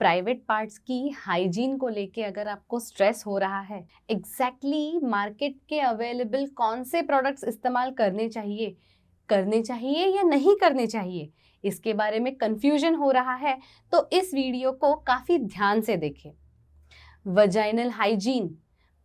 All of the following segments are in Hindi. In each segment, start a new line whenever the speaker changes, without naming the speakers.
प्राइवेट पार्ट्स की हाइजीन को लेके अगर आपको स्ट्रेस हो रहा है, एग्जैक्टली मार्केट के अवेलेबल कौन से प्रोडक्ट्स इस्तेमाल करने चाहिए या नहीं करने चाहिए, इसके बारे में कंफ्यूजन हो रहा है, तो इस वीडियो को काफ़ी ध्यान से देखें। वजाइनल हाइजीन,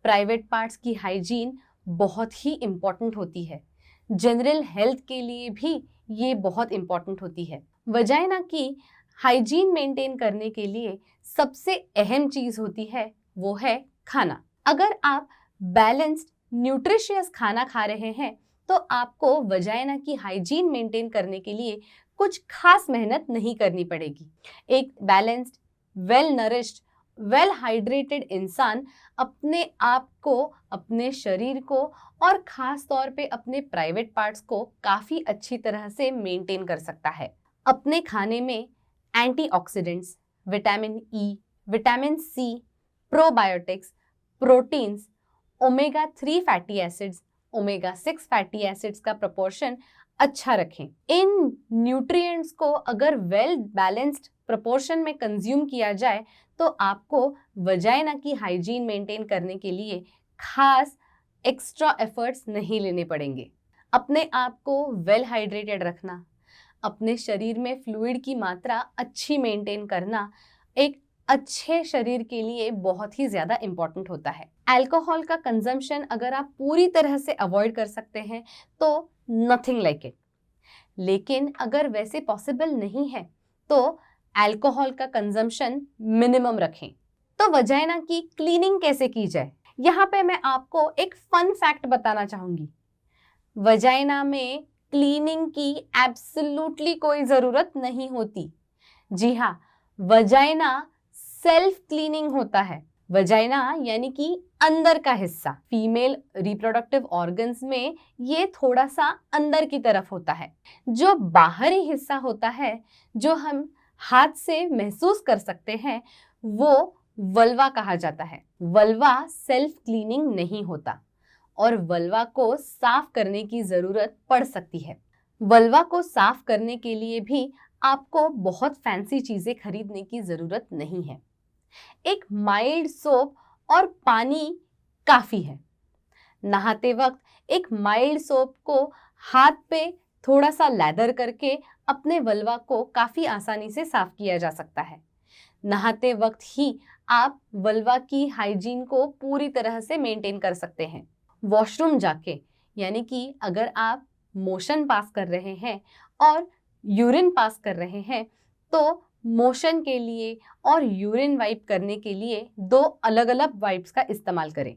प्राइवेट पार्ट्स की हाइजीन बहुत ही इम्पॉर्टेंट होती है। जनरल हेल्थ के लिए भी ये बहुत इम्पॉर्टेंट होती है। वजाइना की हाइजीन मेंटेन करने के लिए सबसे अहम चीज होती है वो है खाना। अगर आप बैलेंस्ड न्यूट्रिशियस खाना खा रहे हैं तो आपको वजाइना की हाइजीन मेंटेन करने के लिए कुछ खास मेहनत नहीं करनी पड़ेगी। एक balanced, well nourished, well hydrated इंसान अपने आप को, अपने शरीर को और खास तौर पे अपने प्राइवेट पार्ट्स को काफी अच्छी तरह से मेंटेन कर सकता है। अपने खाने में antioxidants, vitamin E, vitamin C, probiotics, proteins, omega 3 fatty acids, omega 6 fatty acids का प्रोपोर्शन अच्छा रखें। इन न्यूट्रिएंट्स को अगर वेल बैलेंस्ड प्रोपोर्शन में कंज्यूम किया जाए तो आपको वजाइना की हाइजीन मेंटेन करने के लिए खास एक्स्ट्रा एफर्ट्स नहीं लेने पड़ेंगे। अपने आप को वेल हाइड्रेटेड रखना, अपने शरीर में फ्लूइड की मात्रा अच्छी मेंटेन करना एक अच्छे शरीर के लिए बहुत ही ज़्यादा इम्पॉर्टेंट होता है। अल्कोहल का कंजम्पशन अगर आप पूरी तरह से अवॉइड कर सकते हैं तो नथिंग लाइक इट, लेकिन अगर वैसे पॉसिबल नहीं है तो अल्कोहल का कंजम्पशन मिनिमम रखें। तो वजाइना की क्लीनिंग कैसे की जाए, यहाँ पे मैं आपको एक फन फैक्ट बताना चाहूँगी। वजाइना में क्लीनिंग की एब्सोल्युटली कोई ज़रूरत नहीं होती। जी हाँ, वजाइना सेल्फ क्लीनिंग होता है। वजाइना यानी कि अंदर का हिस्सा, फीमेल रिप्रोडक्टिव ऑर्गन्स में ये थोड़ा सा अंदर की तरफ होता है। जो बाहरी हिस्सा होता है, जो हम हाथ से महसूस कर सकते हैं, वो वल्वा कहा जाता है। वल्वा सेल्फ क्लीनिंग नहीं होता और वल्वा को साफ करने की जरूरत पड़ सकती है। वल्वा को साफ करने के लिए भी आपको बहुत फैंसी चीजें खरीदने की जरूरत नहीं है। एक माइल्ड सोप और पानी काफी है। नहाते वक्त एक माइल्ड सोप को हाथ पे थोड़ा सा लैदर करके अपने वल्वा को काफी आसानी से साफ किया जा सकता है। नहाते वक्त ही आप वल्वा की हाइजीन को पूरी तरह से मेंटेन कर सकते हैं। वॉशरूम जाके, यानी कि अगर आप मोशन पास कर रहे हैं और यूरिन पास कर रहे हैं तो मोशन के लिए और यूरिन वाइप करने के लिए दो अलग अलग वाइप्स का इस्तेमाल करें।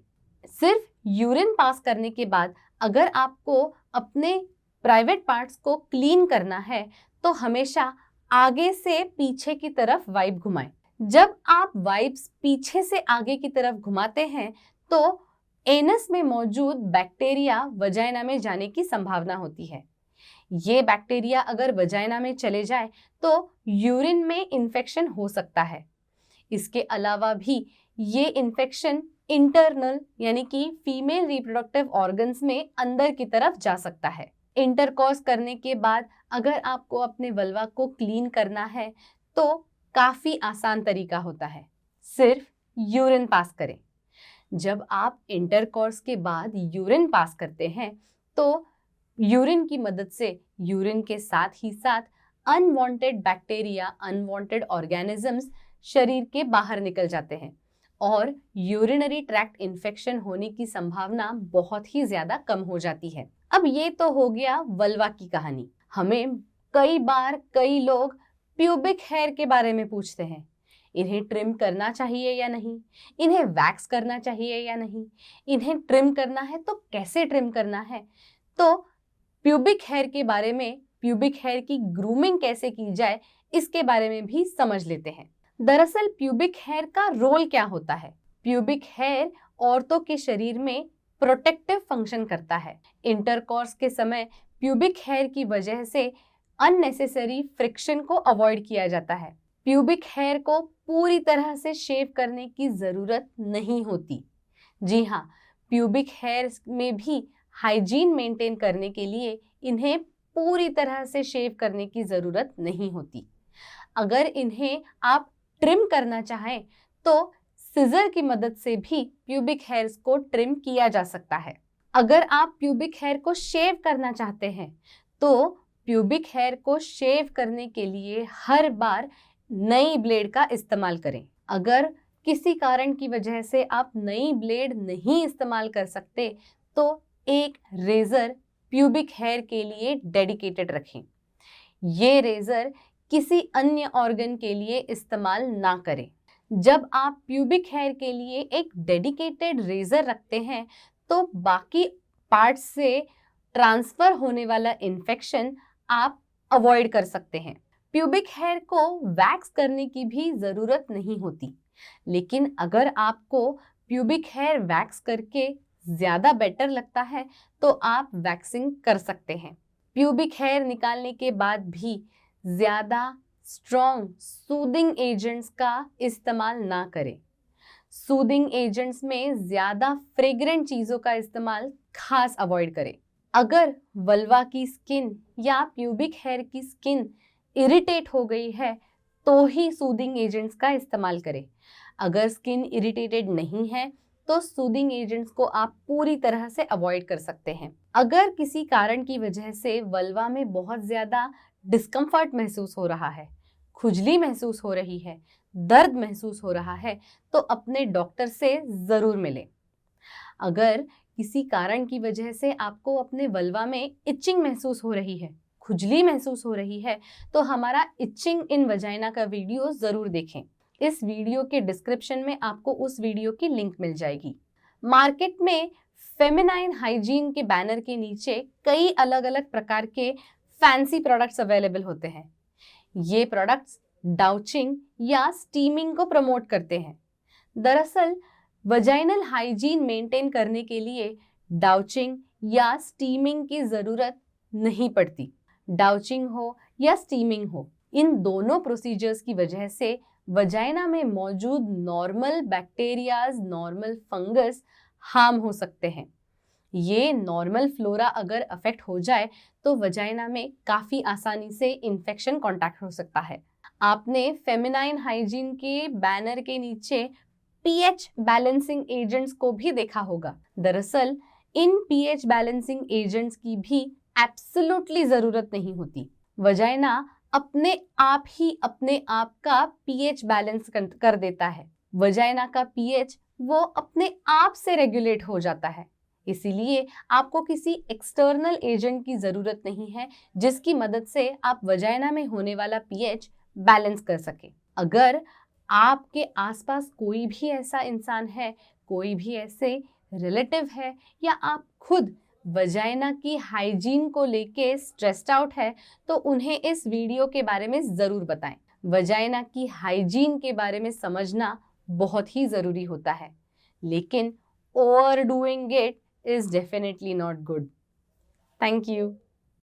सिर्फ यूरिन पास करने के बाद अगर आपको अपने प्राइवेट पार्ट्स को क्लीन करना है तो हमेशा आगे से पीछे की तरफ वाइप घुमाएं। जब आप वाइप्स पीछे से आगे की तरफ घुमाते हैं तो एनस में मौजूद बैक्टीरिया वजाइना में जाने की संभावना होती है। ये बैक्टीरिया अगर वजाइना में चले जाए तो यूरिन में इन्फेक्शन हो सकता है। इसके अलावा भी ये इन्फेक्शन इंटरनल यानी कि फीमेल रिप्रोडक्टिव ऑर्गन्स में अंदर की तरफ जा सकता है। इंटरकॉर्स करने के बाद अगर आपको अपने वल्वा को क्लीन करना है तो काफी आसान तरीका होता है, सिर्फ यूरिन पास करें। जब आप इंटरकॉर्स के बाद यूरिन पास करते हैं तो यूरिन की मदद से यूरिन के साथ ही साथ अनवांटेड बैक्टीरिया, अनवांटेड ऑर्गेनिजम्स शरीर के बाहर निकल जाते हैं और यूरिनरी ट्रैक्ट इन्फेक्शन होने की संभावना बहुत ही ज्यादा कम हो जाती है। अब ये तो हो गया वल्वा की कहानी। हमें कई बार कई लोग प्यूबिक हेयर के बारे में पूछते हैं, इन्हें ट्रिम करना चाहिए या नहीं, इन्हें वैक्स करना चाहिए या नहीं, इन्हें ट्रिम करना है तो कैसे ट्रिम करना है। तो प्यूबिक हेयर के बारे में, प्यूबिक हेयर की ग्रूमिंग कैसे की जाए, इसके बारे में भी समझ लेते हैं। दरअसल प्यूबिक हेयर का रोल क्या होता है? प्यूबिक हेयर औरतों के शरीर में प्रोटेक्टिव फंक्शन करता है। इंटरकॉर्स के समय प्यूबिक हेयर की वजह से अननेसेसरी फ्रिक्शन को अवॉइड किया जाता है। प्यूबिक हेयर को पूरी तरह से शेव करने की जरूरत नहीं होती। जी हाँ, प्यूबिक हेयर में भी हाइजीन मेंटेन करने के लिए इन्हें पूरी तरह से शेव करने की जरूरत नहीं होती। अगर इन्हें आप ट्रिम करना चाहें तो सिजर की मदद से भी प्यूबिक हेयर्स को ट्रिम किया जा सकता है। अगर आप प्यूबिक हेयर को शेव करना चाहते हैं तो प्यूबिक हेयर को शेव करने के लिए हर बार नई ब्लेड का इस्तेमाल करें। अगर किसी कारण की वजह से आप नई ब्लेड नहीं इस्तेमाल कर सकते तो एक रेजर प्यूबिक हेयर के लिए डेडिकेटेड रखें। ये रेजर किसी अन्य ऑर्गन के लिए इस्तेमाल ना करें। जब आप प्यूबिक हेयर के लिए एक डेडिकेटेड रेजर रखते हैं तो बाकी पार्ट्स से ट्रांसफर होने वाला इन्फेक्शन आप अवॉइड कर सकते हैं। प्यूबिक हेयर को वैक्स करने की भी ज़रूरत नहीं होती, लेकिन अगर आपको प्यूबिक हेयर वैक्स करके ज़्यादा बेटर लगता है तो आप वैक्सिंग कर सकते हैं। प्यूबिक हेयर निकालने के बाद भी ज़्यादा स्ट्रॉन्ग सूदिंग एजेंट्स का इस्तेमाल ना करें। सूदिंग एजेंट्स में ज़्यादा फ्रेग्रेंट चीज़ों का इस्तेमाल खास अवॉइड करें। अगर वल्वा की स्किन या प्यूबिक हेयर की स्किन इरिटेट हो गई है तो ही सूदिंग एजेंट्स का इस्तेमाल करें। अगर स्किन इरिटेटेड नहीं है तो सूदिंग एजेंट्स को आप पूरी तरह से अवॉइड कर सकते हैं। अगर किसी कारण की वजह से वल्वा में बहुत ज़्यादा डिस्कम्फर्ट महसूस हो रहा है, खुजली महसूस हो रही है, दर्द महसूस हो रहा है तो अपने डॉक्टर से ज़रूर मिलें। अगर किसी कारण की वजह से आपको अपने वल्वा में इचिंग महसूस हो रही है, खुजली महसूस हो रही है तो हमारा इचिंग इन वजाइना का वीडियो ज़रूर देखें। इस वीडियो के डिस्क्रिप्शन में आपको उस वीडियो की लिंक मिल जाएगी। मार्केट में फेमिनाइन हाइजीन के बैनर के नीचे कई अलग अलग प्रकार के फैंसी प्रोडक्ट्स अवेलेबल होते हैं। ये प्रोडक्ट्स डाउचिंग या स्टीमिंग को प्रमोट करते हैं। दरअसल वजाइनल हाइजीन मेंटेन करने के लिए डाउचिंग या स्टीमिंग की ज़रूरत नहीं पड़ती। डाउचिंग हो या स्टीमिंग हो, इन दोनों प्रोसीजर्स की वजह से वजाइना में मौजूद normal bacterias, normal fungus harm हो सकते हैं। ये नॉर्मल फ्लोरा अगर अफेक्ट हो जाए तो वजाइना में काफ़ी आसानी से इन्फेक्शन कॉन्टैक्ट हो सकता है। आपने फेमिनाइन हाइजीन के बैनर के नीचे पीएच बैलेंसिंग एजेंट्स को भी देखा होगा। दरअसल इन पीएच बैलेंसिंग एजेंट्स की भी एब्सोल्युटली ज़रूरत नहीं होती। वजाइना अपने आप ही अपने आप का पीएच बैलेंस कर देता है। वजाइना का पीएच वो अपने आप से रेगुलेट हो जाता है। इसीलिए आपको किसी एक्सटर्नल एजेंट की ज़रूरत नहीं है जिसकी मदद से आप वजाइना में होने वाला पीएच बैलेंस कर सके। अगर आपके आसपास कोई भी ऐसा इंसान है, कोई भी ऐसे रिलेटिव है या आप खुद वजाइना की हाइजीन को लेके स्ट्रेस्ड आउट है तो उन्हें इस वीडियो के बारे में ज़रूर बताएं। वजाइना की हाइजीन के बारे में समझना बहुत ही ज़रूरी होता है, लेकिन ओवरडूइंग it is definitely not good. Thank you.